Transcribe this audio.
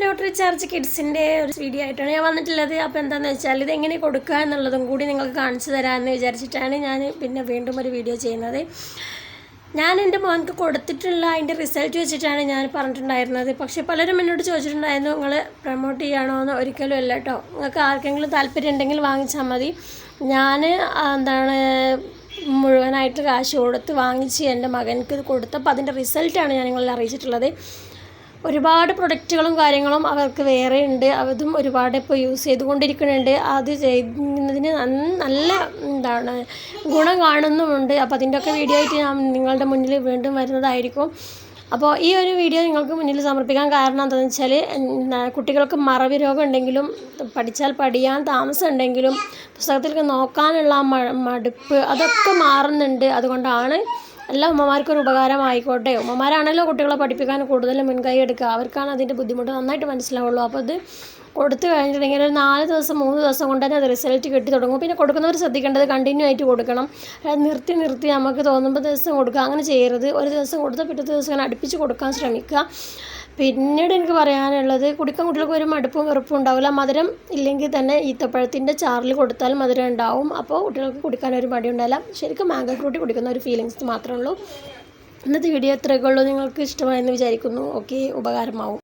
Nutri charge കിഡ്സിൻ്റെ ഒരു video ആയിട്ടാണ് ഞാൻ വന്നിട്ടുള്ളത്. അപ്പോൾ എന്താണെന്ന് വെച്ചാൽ ഇതെങ്ങനെ കൊടുക്കുക എന്നുള്ളതും കൂടി നിങ്ങൾക്ക് കാണിച്ചു തരാമെന്ന് വിചാരിച്ചിട്ടാണ് ഞാൻ പിന്നെ വീണ്ടും ഒരു വീഡിയോ ചെയ്യുന്നത്. ഞാൻ എൻ്റെ മോൻക്ക് കൊടുത്തിട്ടുള്ള അതിൻ്റെ റിസൾട്ട് വെച്ചിട്ടാണ് ഞാൻ പറഞ്ഞിട്ടുണ്ടായിരുന്നത്. പക്ഷേ പലരും എന്നോട് ചോദിച്ചിട്ടുണ്ടായിരുന്നു, നിങ്ങൾ പ്രൊമോട്ട് ചെയ്യണോ എന്ന്. ഒരിക്കലും അല്ല കേട്ടോ. നിങ്ങൾക്ക് ആർക്കെങ്കിലും താല്പര്യം ഉണ്ടെങ്കിൽ വാങ്ങിച്ചാൽ മതി. ഞാൻ മുഴുവനായിട്ട് കാശ് കൊടുത്ത് വാങ്ങിച്ച് എൻ്റെ മകൻക്ക് കൊടുത്തപ്പോൾ അതിൻ്റെ റിസൾട്ടാണ് ഞാൻ നിങ്ങളെ അറിയിച്ചിട്ടുള്ളത്. ഒരുപാട് പ്രൊഡക്റ്റുകളും കാര്യങ്ങളും അവർക്ക് വേറെ ഉണ്ട്. അതും ഒരുപാട് ഇപ്പോൾ യൂസ് ചെയ്തുകൊണ്ടിരിക്കുന്നുണ്ട്. അത് ചെയ്യുന്നതിന് നല്ല ഗുണം കാണുന്നുമുണ്ട്. അപ്പോൾ അതിൻ്റെയൊക്കെ വീഡിയോ ആയിട്ട് ഞാൻ നിങ്ങളുടെ മുന്നിൽ വീണ്ടും വരുന്നതായിരിക്കും. അപ്പോൾ ഈ ഒരു വീഡിയോ നിങ്ങൾക്ക് മുന്നിൽ സമർപ്പിക്കാൻ കാരണം എന്താണെന്ന് വെച്ചാൽ, കുട്ടികൾക്ക് മറവി രോഗം ഉണ്ടെങ്കിലും പഠിച്ചാൽ പഠിയാൻ താമസം ഉണ്ടെങ്കിലും പുസ്തകത്തിലേക്ക് നോക്കാനുള്ള മടുപ്പ് അതൊക്കെ മാറുന്നുണ്ട്. അതുകൊണ്ടാണ് എല്ലാ ഉമ്മമാർക്കും ഒരു ഉപകാരമായിക്കോട്ടെ. ഉമ്മമാരാണല്ലോ കുട്ടികളെ പഠിപ്പിക്കാൻ കൂടുതൽ മുൻകൈ എടുക്കുക. അവർക്കാണ് അതിൻ്റെ ബുദ്ധിമുട്ട് നന്നായിട്ട് മനസ്സിലാവുള്ളൂ. അപ്പോൾ അത് കൊടുത്തു കഴിഞ്ഞിട്ടുണ്ടെങ്കിൽ ഒരു 4 ദിവസം 3 ദിവസം കൊണ്ട് തന്നെ അത് റിസൾട്ട് കിട്ടി തുടങ്ങും. പിന്നെ കൊടുക്കുന്നവർ ശ്രദ്ധിക്കേണ്ടത് കണ്ടിന്യൂ ആയിട്ട് കൊടുക്കണം. നിർത്തി നമുക്ക് തോന്നുമ്പോൾ ദിവസം കൊടുക്കുക, അങ്ങനെ ചെയ്യരുത്. ഒരു ദിവസം കൊടുത്ത് പിറ്റേ ദിവസം അങ്ങനെ അടുപ്പിച്ച് കൊടുക്കാൻ ശ്രമിക്കുക. പിന്നീട് എനിക്ക് പറയാനുള്ളത്, കുടിക്കാൻ കുട്ടികൾക്ക് ഒരു മടുപ്പും വെറുപ്പും ഉണ്ടാവില്ല. മധുരം ഇല്ലെങ്കിൽ തന്നെ ഈത്തപ്പഴത്തിൻ്റെ ചാറിൽ കൊടുത്താൽ മധുരം ഉണ്ടാവും. അപ്പോൾ കുട്ടികൾക്ക് കുടിക്കാനൊരു മടി ഉണ്ടാവില്ല. ശരിക്കും മാംഗോ ഫ്രൂട്ടി കുടിക്കുന്ന ഒരു ഫീലിങ്സ് മാത്രമേ ഉള്ളൂ. ഇന്നത്തെ വീഡിയോ ഇത്രയൊക്കെ ഉള്ളൂ. നിങ്ങൾക്ക് ഇഷ്ടമായെന്ന് വിചാരിക്കുന്നു. ഓക്കെ, ഉപകാരമാവും.